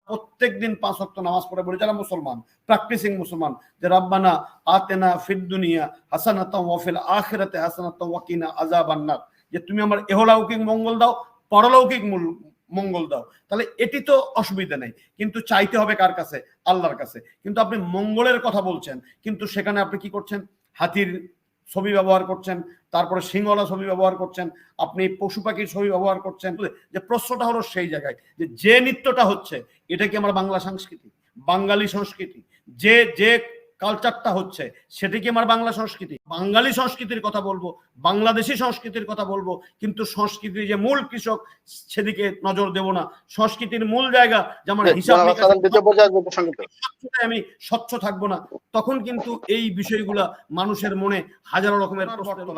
প্রত্যেকদিন 5 ওয়াক্ত নামাজ পড়ে বলি যারা মুসলমান, প্র্যাকটিসিং মুসলমান, যে রব্বানা আতেনা ফিদ দুনিয়া হাসানাতাও ওয়া ফিল আখিরাতি হাসানাতাও ওয়া কিনা আযাবান নার, যে তুমি আমার ইহলৌকিক মঙ্গল দাও, পরলৌকিক মঙ্গল দাও। তাহলে এটি তো অসুবিধা নেই, কিন্তু চাইতে হবে কার কাছে? আল্লাহর কাছে। কিন্তু আপনি মঙ্গলের কথা বলছেন, কিন্তু সেখানে আপনি কি করছেন? হাতির ছবি ব্যবহার করছেন, তারপরে সিংহলা ছবি ব্যবহার করছেন, আপনি পশু পাখির ছবি ব্যবহার করছেন। যে প্রশ্নটা হলো সেই জায়গায় যে নৃত্যটা হচ্ছে এটা কি আমার বাংলা সংস্কৃতি, বাঙালি সংস্কৃতি? যে যে কালচারটা হচ্ছে সেটা কি আমার বাংলা সংস্কৃতি? বাঙালি সংস্কৃতির কথা বলবো, বাংলাদেশি সংস্কৃতির কথা বলবো, কিন্তু সংস্কৃতির যে মূল কৃষক সেদিকে নজর দেব না। সংস্কৃতির মূল জায়গা যে আমার হিসাব আমি স্বচ্ছ থাকবো না, তখন কিন্তু এই বিষয়গুলা মানুষের মনে হাজারো রকমের প্রশ্ন।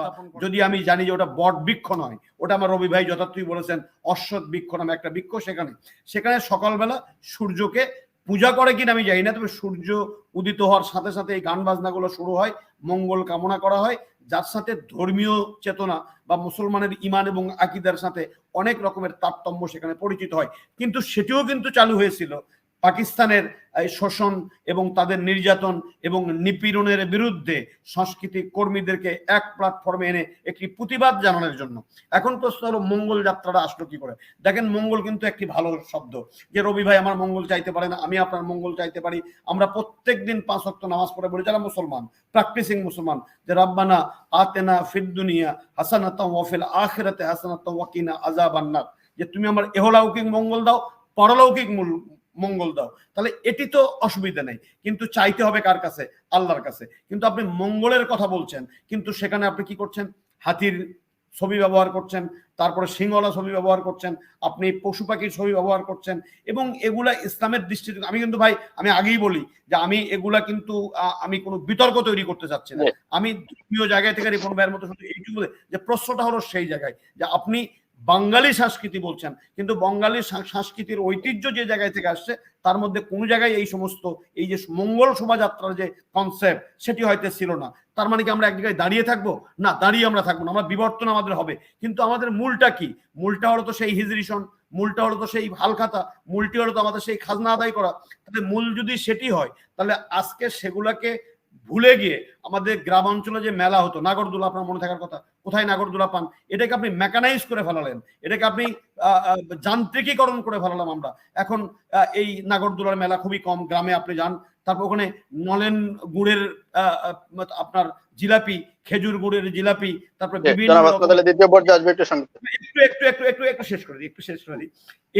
যদি আমি জানি যে ওটা বট বৃক্ষ নয়, ওটা আমার রবি ভাই যথার্থই বলেছেন অশ্বত্থ বৃক্ষ নামে একটা বৃক্ষ, সেখানে সকালবেলা সূর্যকে পূজা করে কিনা আমি জানি না, তবে সূর্য উদিত হওয়ার সাথে সাথে এই গান বাজনাগুলো শুরু হয়, মঙ্গল কামনা করা হয়, যার সাথে ধর্মীয় চেতনা বা মুসলমানের ইমান এবং আকীদার সাথে অনেক রকমের তারতম্য সেখানে পরিচিত হয়। কিন্তু সেটিও কিন্তু চালু হয়েছিল পাকিস্তানের শোষণ এবং তাদের নির্যাতন এবং নিপীড়নের বিরুদ্ধে সাংস্কৃতিক কর্মীদেরকে এক প্ল্যাটফর্মে এনে একটি প্রতিবাদ জানানোর জন্য। এখন প্রশ্ন হলো মঙ্গল যাত্রাটা আসলো কি করে? দেখেন, মঙ্গল কিন্তু একটি ভালো শব্দ, যে রবি ভাই আমার মঙ্গল চাইতে পারে না, আমি আপনার মঙ্গল চাইতে পারি। আমরা প্রত্যেকদিন 5 ওয়াক্ত নামাজ পড়ে বলি যারা মুসলমান, প্র্যাকটিসিং মুসলমান, যে রব্বানা আতেনা ফিদ দুনিয়া হাসানাতাও ওয়া ফিল আখিরাতি হাসানাতাও ওয়া কিনা আযাবান নার, যে তুমি আমার ইহলৌকিক মঙ্গল দাও, পরলৌকিক মঙ্গল দাও। তাহলে এটি তো অসুবিধা নেই, কিন্তু চাইতে হবে কার কাছে? আল্লাহর কাছে। কিন্তু আপনি মঙ্গলের কথা বলছেন, কিন্তু সেখানে আপনি কি করছেন? হাতির ছবি ব্যবহার করছেন, তারপরে সিংহলা ছবি ব্যবহার করছেন, আপনি পশু পাখির ছবি ব্যবহার করছেন, এবং এগুলা ইসলামের দৃষ্টিতে আমি কিন্তু ভাই আমি আগেই বলি যে আমি এগুলা কিন্তু আমি কোনো বিতর্ক তৈরি করতে চাচ্ছি না। আমি ধর্মীয় জায়গা থেকে রিপন ভাইয়ের মতো শুধু এইটুকু যে প্রশ্নটা হলো সেই জায়গায় যে আপনি বাঙালি সংস্কৃতি বলছেন, কিন্তু বাঙালি সংস্কৃতির ঐতিহ্য যে জায়গায় থেকে আসছে তার মধ্যে কোনো জায়গায় এই সমস্ত এই যে মঙ্গল শোভাযাত্রার যে কনসেপ্ট সেটি হয়তো ছিল না। তার মানে কি আমরা এক জায়গায় দাঁড়িয়ে থাকবো? না, দাঁড়িয়ে আমরা থাকবো না, আমরা বিবর্তন আমাদের হবে। কিন্তু আমাদের মূলটা কি? মূলটা হলো তো সেই হিজরি সন, মূলটা হলো তো সেই হালখাতা, মূলটি হলো তো আমাদের সেই খাজনা আদায় করা। তাহলে মূল যদি সেটি হয়, তাহলে আজকে সেগুলাকে ভুলে গিয়ে আমাদের গ্রাম অঞ্চলে যে মেলা হতো নাগরদোলা, আপনার মনে থাকার কথা, কোথায় নাগরদোলা পান? এটাকে আপনি মেকানাইজ করে ফেলালেন, এটাকে আপনি যান্ত্রিকীকরণ করে ফেলালাম আমরা। এখন এই নাগরদোলার মেলা খুবই কম, গ্রামে আপনি যান, তারপর ওখানে নলেন গুড়ের আপনার জিলাপি, খেজুর গুড়ের জিলাপি, তারপর বিভিন্ন একটু শেষ করে দিই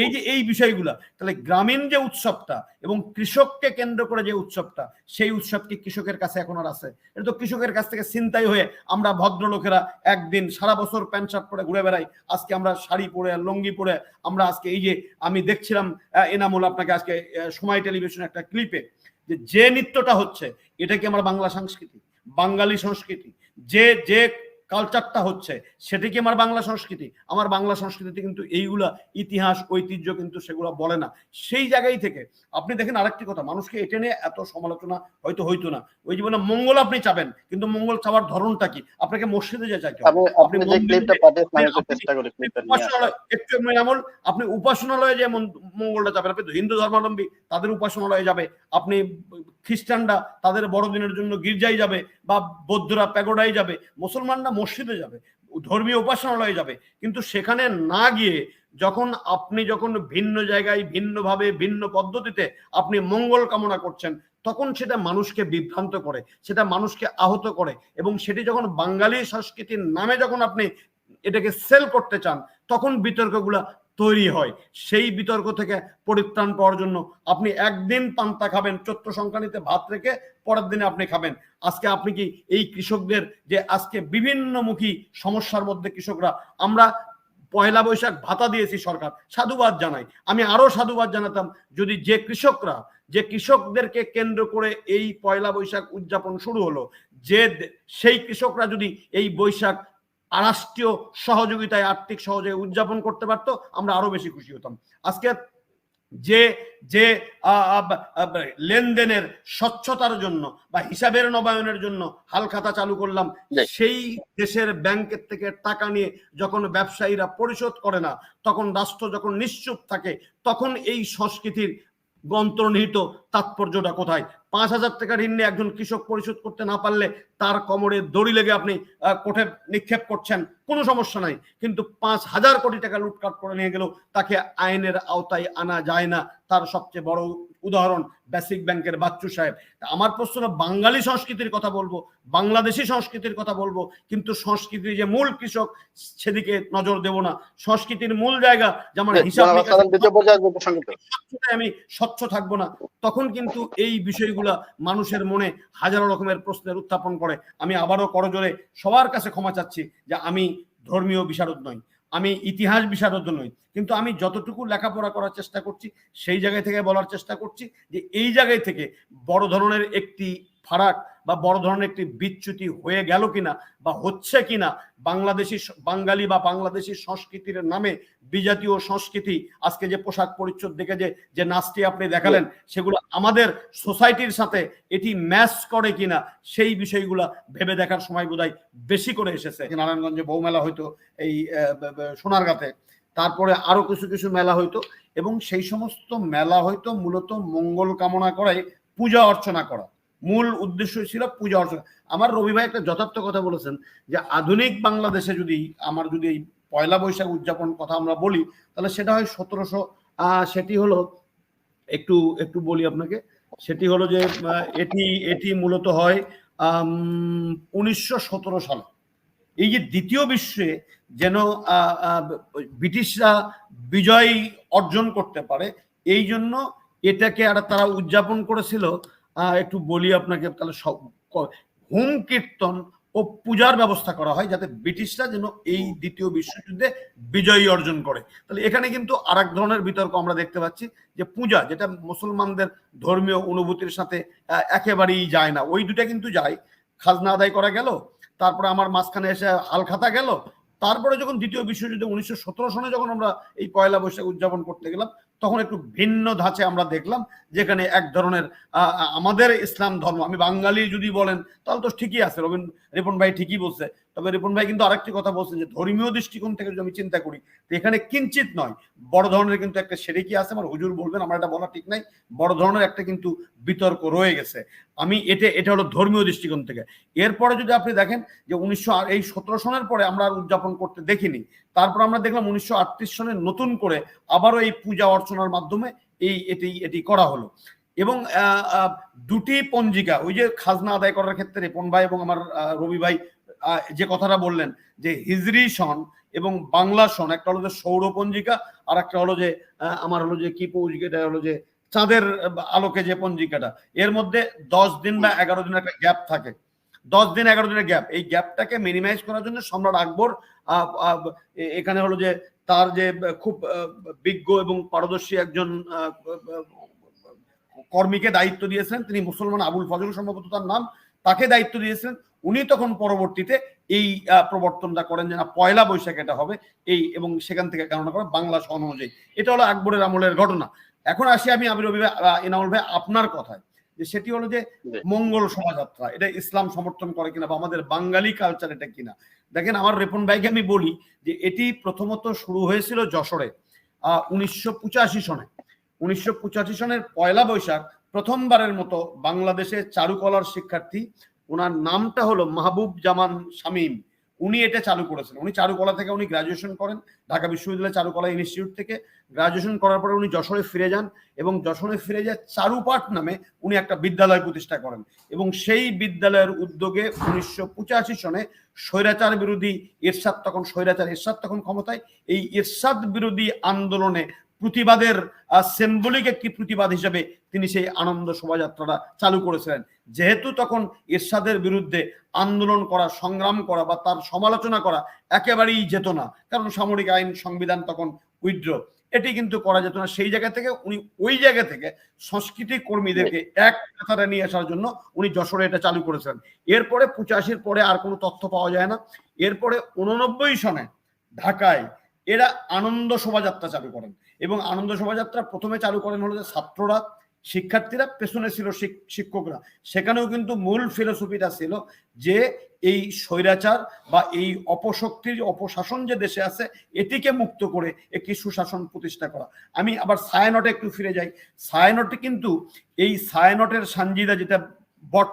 এই যে এই বিষয়গুলা। তাহলে গ্রামীণ যে উৎসবটা এবং কৃষককে কেন্দ্র করে যে উৎসবটা, সেই উৎসবটি কৃষকের কাছে এখন আর আছে? এটা তো কৃষকের কাছ থেকে ছিনতাই হয়ে আমরা ভদ্রলোকেরা একদিন সারা বছর প্যান্ট শার্ট পরে ঘুরে বেড়াই, আজকে আমরা শাড়ি পরে লুঙ্গি পরে আমরা আজকে এই যে আমি দেখছিলাম এনামুল আপনাকে আজকে সময় টেলিভিশন একটা ক্লিপে যে নৃত্যটা হচ্ছে এটা কি আমার বাংলা সংস্কৃতি, বাঙালি সংস্কৃতি? যে যে কালচারটা হচ্ছে সেটা কি আমার বাংলা সংস্কৃতি? আমার বাংলা সংস্কৃতিতে কিন্তু এইগুলা ইতিহাস ঐতিহ্য কিন্তু সেগুলো বলে না। সেই জায়গায় থেকে আপনি দেখেন আরেকটি কথা, মানুষকে এটা নিয়ে এত সমালোচনা হয়তো না। ওই জীবনে মঙ্গল আপনি চাবেন, কিন্তু মঙ্গল চাওয়ার ধরনটা কি? আপনাকে মসজিদে যে চাইতে হবে, আপনি উপাসনালয়ে যে মঙ্গলটা চাবেন, আপনি হিন্দু ধর্মাবলম্বী তাদের উপাসনালয়ে যাবে, আপনি খ্রিস্টানরা তাদের বড়দিনের জন্য গির্জায় যাবে, বা বৌদ্ধরা প্যাগোডায় যাবে, মুসলমানরা মসজিদে যাবে, ধর্মীয় উপাসনালয়ে যাবে। কিন্তু সেখানে না গিয়ে যখন ভিন্ন জায়গায় ভিন্নভাবে ভিন্ন পদ্ধতিতে আপনি মঙ্গল কামনা করছেন, তখন সেটা মানুষকে বিভ্রান্ত করে, সেটা মানুষকে আহত করে, এবং সেটি যখন বাঙালি সংস্কৃতির নামে যখন আপনি এটাকে সেল করতে চান, তখন বিতর্কগুলা তৈরি হয়। সেই বিতর্ক থেকে পরিত্রাণ পাওয়ার জন্য আপনি একদিন পান্তা খাবেন, চৈত্র সংক্রান্তিতে ভাত রেখে পরের দিনে আপনি খাবেন। আজকে আপনি কি এই কৃষকদের যে আজকে বিভিন্নমুখী সমস্যার মধ্যে কৃষকরা, আমরা পয়লা বৈশাখ ভাতা দিয়েছি সরকার, সাধুবাদ জানাই, আমি আরো সাধুবাদ জানাতাম যদি যে কৃষকদেরকে কেন্দ্র করে এই পয়লা বৈশাখ উদযাপন শুরু হলো, যে সেই কৃষকরা যদি এই বৈশাখ রাষ্ট্রীয় সহযোগিতায় আর্থিক সহযোগে উদযাপন করতে পারতো, আমরা আরো বেশি খুশি হতাম। আজকে যে যে লেনদেনের স্বচ্ছতার জন্য বা হিসাবের নবায়নের জন্য হালখাতা চালু করলাম, সেই দেশের ব্যাংকের থেকে টাকা নিয়ে যখন ব্যবসায়ীরা পরিশোধ করে না, তখন রাষ্ট্র যখন নিশ্চুপ থাকে, তখন এই সংস্কৃতির অন্তর্নিহিত তাৎপর্যটা কোথায়? 5,000 টাকা ঋণ নিয়ে একজন কৃষক পরিশোধ করতে না পারলে তার কোমরে দড়ি লেগে আপনি কোর্টে নিক্ষেপ করছেন, কোনো সমস্যা নাই, কিন্তু 5,000 কোটি টাকা লুটপাট করে নিয়ে গেলেও তাকে আইনের আওতায় আনা যায় না। তার সবচেয়ে বড় উদাহরণ বেসিক ব্যাংকের বাচ্চু সাহেব। আমার প্রশ্ন, বাঙালি সংস্কৃতির কথা বলবো, বাংলাদেশি সংস্কৃতির কথা বলবো, কিন্তু সংস্কৃতির যে মূল কৃষক সেদিকে নজর দেব না। সংস্কৃতির মূল জায়গা যেমন হিসাব আমি স্বচ্ছ থাকবো না, তখন কিন্তু এই বিষয়গুলা মানুষের মনে হাজারো রকমের প্রশ্নের উত্থাপন করে। আমি আবারও করজোরে সবার কাছে ক্ষমা চাচ্ছি যে আমি ধর্মীয় বিশারদ নই, আমি ইতিহাস বিশারদ নই, কিন্তু আমি যতটুকু লেখাপড়া করার চেষ্টা করছি সেই জায়গায় থেকে বলার চেষ্টা করছি যে এই জায়গায় থেকে বড় ধরনের একটি ফারাক বা বড় ধরনের একটি বিচ্যুতি হয়ে গেল কিনা বা হচ্ছে কিনা, বাঙালি বা বাংলাদেশি সংস্কৃতির নামে বিজাতীয় সংস্কৃতি, আজকে যে পোশাক পরিচ্ছদ দেখে যে নাচটি আপনি দেখালেন, সেগুলো আমাদের সোসাইটির সাথে এটি ম্যাচ করে কিনা সেই বিষয়গুলা ভেবে দেখার সময় বোধহয় বেশি করে এসেছে। নারায়ণগঞ্জে বউ মেলা হইতো, এই সোনারগাঁতে, তারপরে আরো কিছু কিছু মেলা হইতো, এবং সেই সমস্ত মেলা হয়তো মূলত মঙ্গল কামনা করাই, পূজা অর্চনা করা, মূল উদ্দেশ্য ছিল পূজা অর্চনা। আমার রবি ভাই একটা যথার্থ কথা বলেছেন যে আধুনিক বাংলাদেশে যদি এই পয়লা বৈশাখ উদযাপন কথা আমরা বলি, তাহলে সেটা হয় 1700, সেটি হলো একটু একটু বলি আপনাকে, সেটি হলো যে এটি মূলত হয় 1917 সালে। এই যে দ্বিতীয় বিশ্বে যেন ব্রিটিশরা বিজয় অর্জন করতে পারে, এই জন্য এটাকে আর তারা উদযাপন করেছিল, একটু বলি আপনাকে, তাহলে হোম কীর্তন ও পূজার ব্যবস্থা করা হয় যাতে ব্রিটিশরা যেন এই দ্বিতীয় বিশ্বযুদ্ধে বিজয়ী অর্জন করে। তাহলে এখানে কিন্তু আর এক ধরনের বিতর্ক আমরা দেখতে পাচ্ছি যে পূজা, যেটা মুসলমানদের ধর্মীয় অনুভূতির সাথে একেবারেই যায় না, ওই দুটা কিন্তু যায়। খাজনা আদায় করা গেল, তারপরে আমার মাঝখানে এসে হালখাতা গেল, তারপরে যখন দ্বিতীয় বিশ্বযুদ্ধে 1917 সনে যখন আমরা এই পয়লা বৈশাখ উদযাপন করতে গেলাম, তখন একটু ভিন্ন ধাঁচে আমরা দেখলাম, যেখানে এক ধরনের আমাদের ইসলাম ধর্ম, আমি বাঙালি যদি বলেন তাহলে তো ঠিকই আছে, রিপন ভাই ঠিকই বলছে, তবে রিপন ভাই কিন্তু আরেকটি কথা বলছেন যে ধর্মীয় দৃষ্টিকোণ থেকে যদি আমি চিন্তা করি, তো এখানে কিঞ্চিত নয়, বড় ধরনের কিন্তু একটা সেরেকি আছে। আমার হুজুর বলবেন, আমার এটা বলা ঠিক নাই, বড় ধরনের একটা কিন্তু বিতর্ক রয়ে গেছে। আমি এটা হলো ধর্মীয় দৃষ্টিকোণ থেকে। এরপরে যদি আপনি দেখেন যে 1917 সনের পরে আমরা আর উদযাপন করতে দেখিনি, তারপর আমরা দেখলাম 1938 সনে নতুন করে আবারও এই পূজা অর্চনার মাধ্যমে এটি করা হলো। এবং দুটি পঞ্জিকা, ওই যে খাজনা আদায় করার ক্ষেত্রে রিপন ভাই এবং আমার রবি ভাই যে কথাটা বললেন যে হিজরি সন এবং বাংলা সন, একটা হলো যে সৌর পঞ্জিকা, আর একটা হলো যে আমার হলো যে কি পঞ্জিকাটা হলো যে চাঁদের আলোকে যে পঞ্জিকাটা, এর মধ্যে 10 দিন বা 11 দিন একটা গ্যাপ থাকে, 10 দিন 11 দিনের গ্যাপ। এই গ্যাপটাকে মিনিমাইজ করার জন্য সম্রাট আকবর এখানে হলো যে তার যে খুব বিজ্ঞ এবং পারদর্শী একজন কর্মীকে দায়িত্ব দিয়েছেন, তিনি মুসলমান, আবুল ফজল সম্ভবত তার নাম, তাকে দায়িত্ব দিয়েছেন। উনি তখন পরবর্তীতে এই প্রবর্তনটা করেন যে না, পয়লা বৈশাখ এটা হবে, এই এবং সেখান থেকে গণনা করে বাংলা সন অনুযায়ী। এটা হলো আকবরের আমলের ঘটনা। এখন আসি আমি রবি ভাই, এনামুল ভাই আপনার কথায়, যে সেটি হলো যে মঙ্গল শোভাযাত্রা, এটা ইসলাম সমর্থন করে কিনা বা আমাদের বাঙালি কালচার এটা কিনা। দেখেন, আমার রিপন ভাইকে আমি বলি যে এটি প্রথমত শুরু হয়েছিল যশোরে 1985 সনে। 1985 সনের পয়লা বৈশাখ প্রথমবারের মতো বাংলাদেশে চারুকলার শিক্ষার্থী, ওনার নামটা হলো মাহবুব জামান শামীম, উনি এটা চালু করেছেন। উনি চারুকলা থেকে উনি গ্রাজুয়েশন করেন ঢাকা বিশ্ববিদ্যালয় চারুকলা ইনস্টিটিউট থেকে। গ্রাজুয়েশন করার পরে উনি যশোরে ফিরে যান এবং যশোরে ফিরে যায় চারুপাঠ নামে উনি একটা বিদ্যালয় প্রতিষ্ঠা করেন, এবং সেই বিদ্যালয়ের উদ্যোগে 1985 সনে স্বৈরাচার বিরোধী এরশাদ তখন ক্ষমতায়, এই এরশাদ বিরোধী আন্দোলনে প্রতিবাদের সিম্বলিক একটি প্রতিবাদ হিসেবে তিনি সেই আনন্দ শোভাযাত্রাটা চালু করেছিলেন। যেহেতু তখন এরশাদের বিরুদ্ধে আন্দোলন করা, সংগ্রাম করা বা তার সমালোচনা করা একেবারেই যেত না, কারণ সামরিক আইন, সংবিধান তখন উইথড্র, এটি কিন্তু করা যেত না। সেই জায়গা থেকে উনি ওই জায়গা থেকে সংস্কৃতি কর্মীদেরকে এক কাতারে নিয়ে আসার জন্য উনি যশোরে এটা চালু করেছেন। এরপরে 85 পরে আর কোনো তথ্য পাওয়া যায় না। এরপরে 89 সনে ঢাকায় এরা আনন্দ শোভাযাত্রা চালু করেন, এবং আনন্দ শোভাযাত্রা প্রথমে চালু করেন হলো যে ছাত্ররা, শিক্ষার্থীরা পেছনে ছিল, শিক্ষকরা। সেখানেও কিন্তু মূল ফিলোসফিটা ছিল যে এই স্বৈরাচার বা এই অপশক্তির অপশাসন যে দেশে আছে এটিকে মুক্ত করে একটি সুশাসন প্রতিষ্ঠা করা। আমি আবার ছায়ানটে একটু ফিরে যাই। ছায়ানটে কিন্তু এই ছায়ানটের সানজিদা যেটা বট